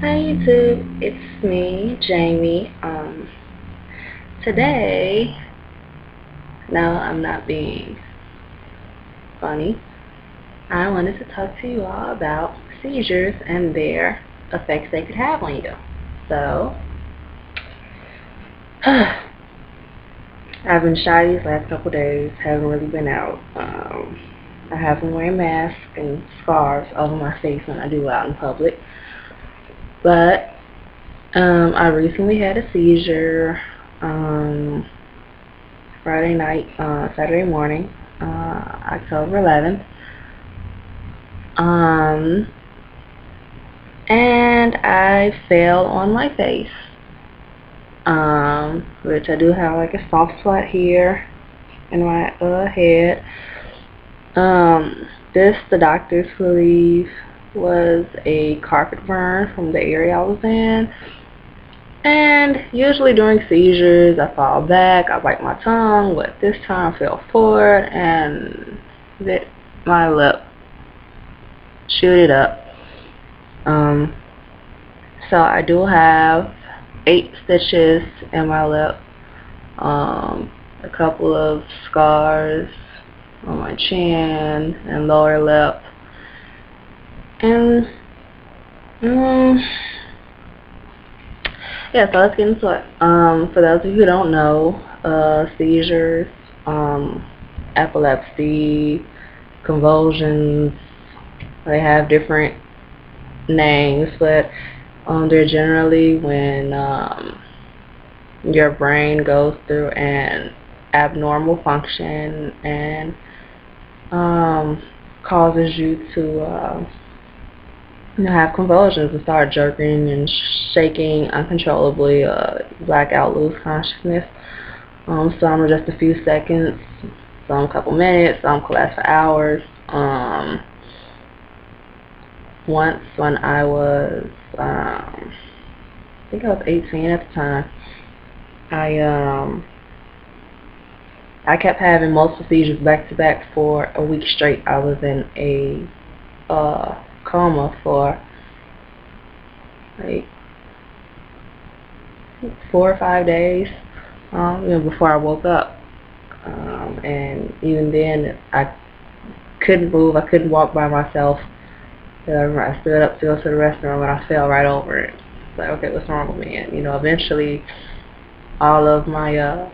Hi YouTube, it's me, Jamie. Today, no, I'm not being funny. I wanted to talk to you all about seizures and their effects they could have on you. So, I've been shy these last couple days, haven't really been out. I have been wearing masks and scarves over my face when I do out in public. But, I recently had a seizure, Friday night, Saturday morning, October 11th. And I fell on my face, which I do have like a soft spot here in my head. The doctors believe was a carpet burn from the area I was in. And usually during seizures, I fall back, I bite my tongue, but this time I fell forward and bit my lip, chewed it up. So I do have 8 stitches in my lip, a couple of scars on my chin and lower lip, and yeah, so let's get into it. For those of you who don't know, seizures, epilepsy, convulsions, they have different names, but they're generally when your brain goes through an abnormal function and causes you to have convulsions and start jerking and shaking uncontrollably, black out, lose consciousness. Some are just a few seconds, some a couple minutes, some can last for hours. Once when I was, I think I was 18 at the time, I kept having multiple seizures back to back for a week straight. I was in a coma for like 4 or 5 days, before I woke up. And even then, I couldn't move. I couldn't walk by myself. I stood up to go to the restroom and I fell right over it. It's like, okay, what's wrong with me? And eventually, all of my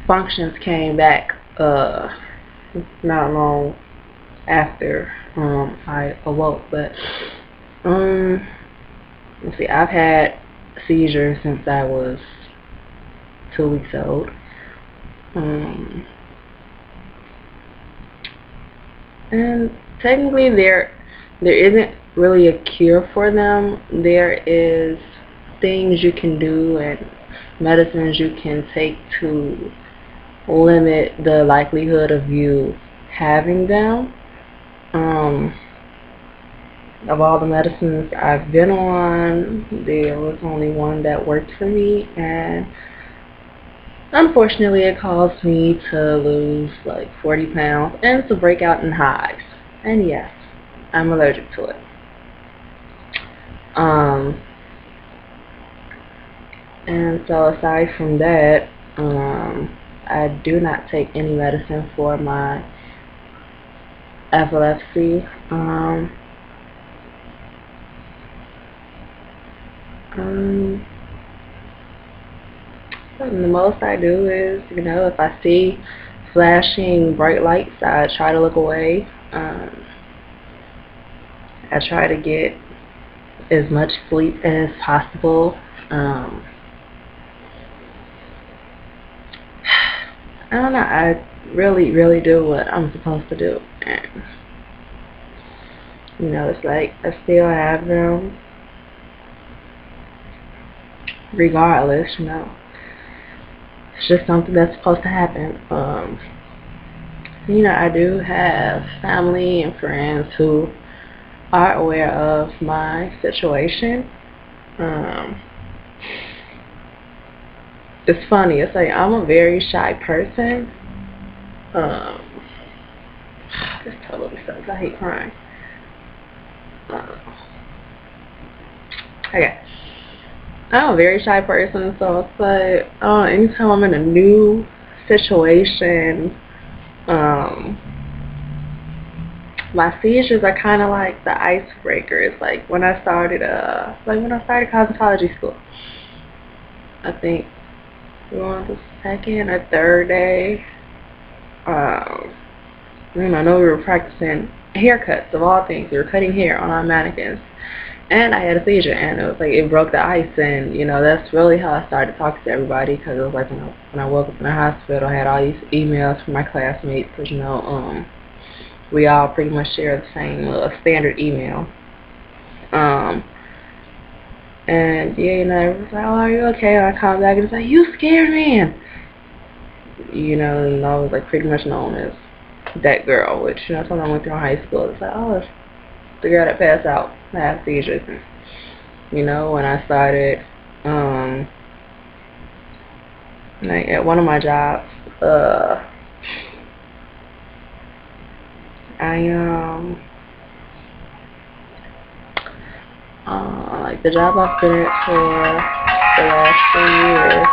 functions came back not long after I awoke. But let's see, I've had seizures since I was 2 weeks old. And technically there isn't really a cure for them. There is things you can do and medicines you can take to limit the likelihood of you having them. Of all the medicines I've been on, there was only one that worked for me, and unfortunately it caused me to lose like 40 pounds and to break out in hives. And yes, I'm allergic to it. And so aside from that, I do not take any medicine for my epilepsy. The most I do is, if I see flashing bright lights, I try to look away. I try to get as much sleep as possible. I don't know, I really do what I'm supposed to do. And, it's like I still have them regardless, It's just something that's supposed to happen. I do have family and friends who are aware of my situation. It's funny. It's like I'm a very shy person. This totally sucks. I hate crying. Okay. I'm a very shy person, so it's like, anytime I'm in a new situation, um, my seizures are kind of like the icebreakers. Like when I started, cosmetology school. I think we were on the second or third day. I know we were practicing haircuts of all things. We were cutting hair on our mannequins. And I had a seizure, and it was like it broke the ice, and that's really how I started talking to everybody, because it was like when I woke up in the hospital, I had all these emails from my classmates, because we all pretty much share the same standard email. Um, and yeah, it was like, oh, are you okay? And I come back and it's like, you scared me, and I was like pretty much known as that girl, which something I went through in high school. It's like, oh, it's the girl that passed out, I have seizures. When I started, like at one of my jobs, like the job I've been at for the last 3 years,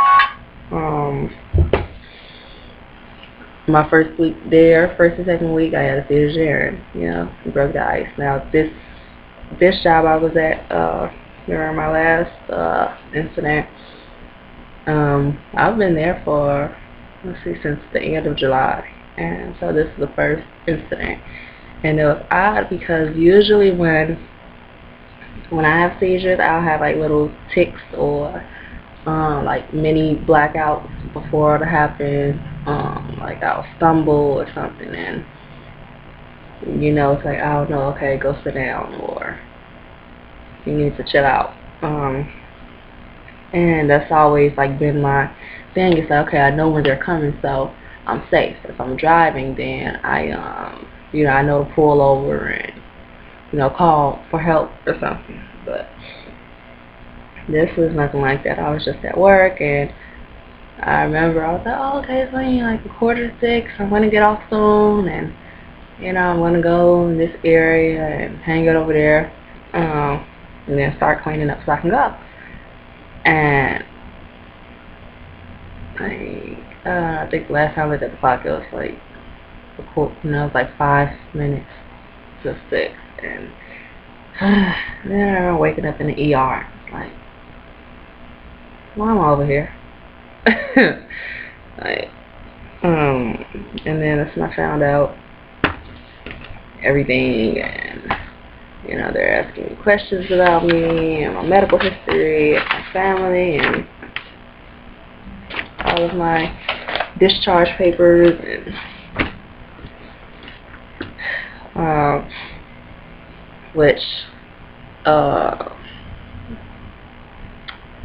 my first week there, first and second week, I had a seizure, and broke the ice. Now this job I was at, during my last incident, I've been there for, since the end of July, and so this is the first incident. And it was odd because usually when I have seizures, I'll have like little tics or like mini blackouts before it happens. Like I'll stumble or something, and it's like, I don't know, okay, go sit down, or you need to chill out. And that's always like been my thing. It's like, okay, I know when they're coming, so I'm safe. If I'm driving, then I I know to pull over and call for help or something. But this was nothing like that. I was just at work, and I remember I was like, oh, okay, it's only like 5:45. I'm gonna get off soon, and I'm gonna go in this area and hang it over there, and then start cleaning up so I can go. And I think the last time I looked at the clock, it was like, it was like 5 minutes to 6, and then I'm waking up in the ER. It's like, why am I over here? Like, and then that's when I found out everything, and they're asking me questions about me and my medical history and my family and all of my discharge papers, and which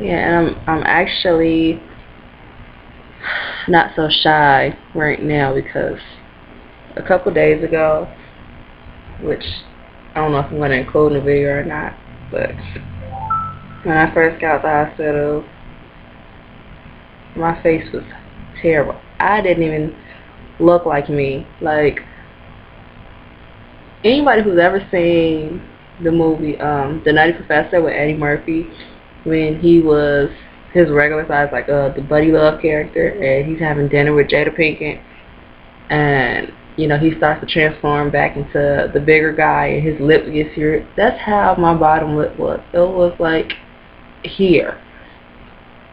and I'm actually not so shy right now, because a couple days ago, which I don't know if I'm going to include in the video or not, but when I first got out the hospital, my face was terrible. I didn't even look like me. Like, anybody who's ever seen the movie The Nutty Professor with Eddie Murphy, when he was his regular size, like the Buddy Love character, and he's having dinner with Jada Pinkett, and he starts to transform back into the bigger guy, and his lip gets here. That's how my bottom lip was. It was like here.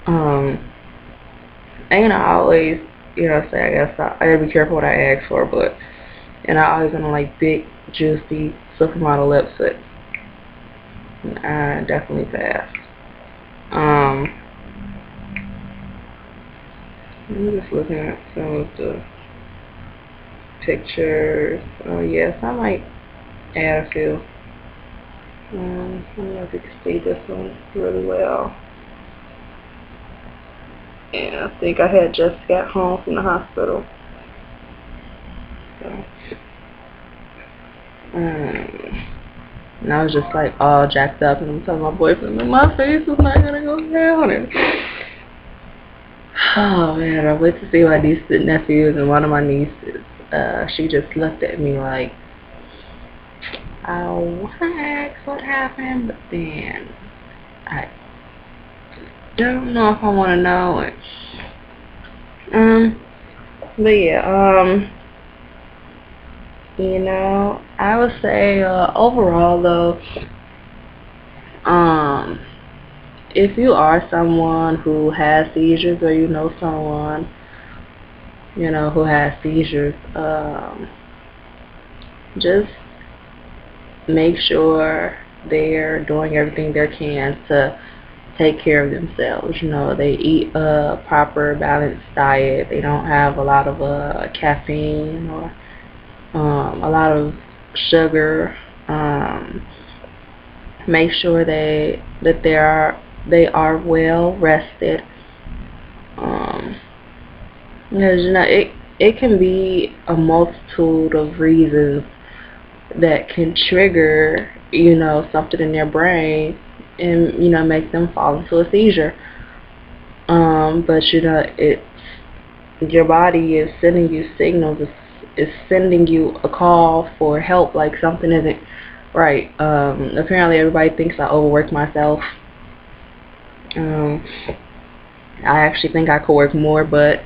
And I always, say, I guess I gotta be careful what I ask for, but I always want to like big, juicy, supermodel lips, but I definitely passed. I'm just looking at some of the pictures. Yes, I might add a few. I don't know if you can see this one really well. And I think I had just got home from the hospital. So, and I was just like all jacked up, and I'm telling my boyfriend that my face is not gonna go down. And oh man, I went to see my niece and nephews, and one of my nieces, she just looked at me like, I want to ask what happened, but then I I don't know if I want to know it. But yeah, you know, I would say, overall though, um, if you are someone who has seizures, or you know someone, you know, who has seizures, just make sure they're doing everything they can to take care of themselves. You know, they eat a proper balanced diet. They don't have a lot of caffeine or a lot of sugar. Make sure they are well rested. Um, because you know it can be a multitude of reasons that can trigger, you know, something in their brain and, you know, make them fall into a seizure. But you know, your body is sending you signals. It's sending you a call for help, like something isn't right. Apparently everybody thinks I overwork myself. I actually think I could work more, but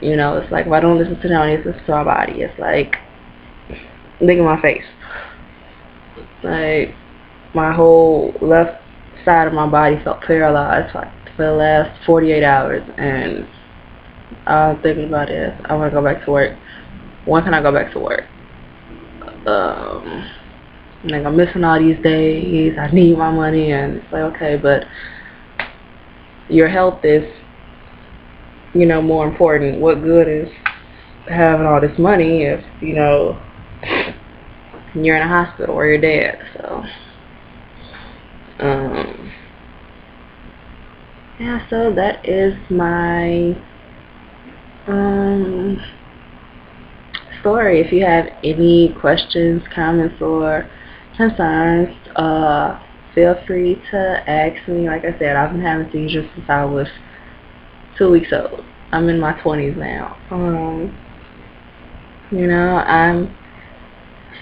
you know, it's like if I don't listen to them, I need to listen to my body. It's like, look at my face. Like, my whole left side of my body felt paralyzed for the last 48 hours, and I'm thinking about it. I want to go back to work. When can I go back to work? Like, I'm missing all these days. I need my money, and it's like, okay, but your health is, you know, more important. What good is having all this money if, you know, you're in a hospital or you're dead? So, yeah, so that is my story. If you have any questions, comments, or concerns, feel free to ask me. Like I said, I've been having seizures since I was 2 weeks old. I'm in my 20s now. You know, I'm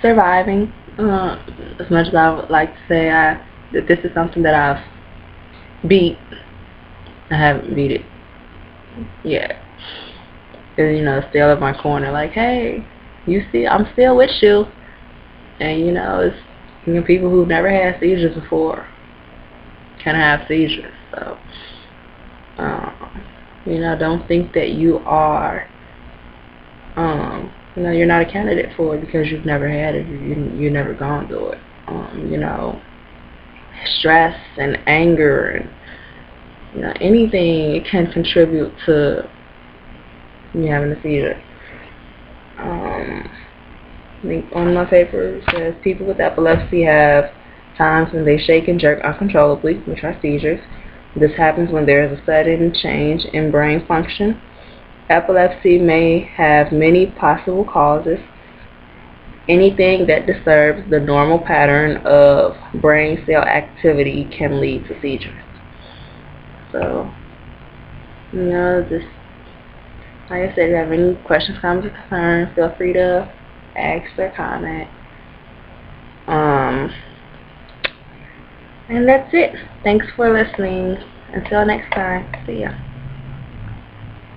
surviving. As much as I would like to say that this is something that I've beat, I haven't beat it yet. And, you know, still in my corner, like, hey, you see, I'm still with you. And, you know, it's, you know, people who've never had seizures before can have seizures. So, you know, don't think that you are, you know, you're not a candidate for it because you've never had it. You've never gone through it. You know, stress and anger and, you know, anything can contribute to me having a seizure. I think one of my papers says people with epilepsy have times when they shake and jerk uncontrollably, which are seizures. This happens when there is a sudden change in brain function. Epilepsy may have many possible causes. Anything that disturbs the normal pattern of brain cell activity can lead to seizures. So, you know, just like I said, if you have any questions, comments, or concerns, feel free to ask or comment. And that's it. Thanks for listening. Until next time. See ya.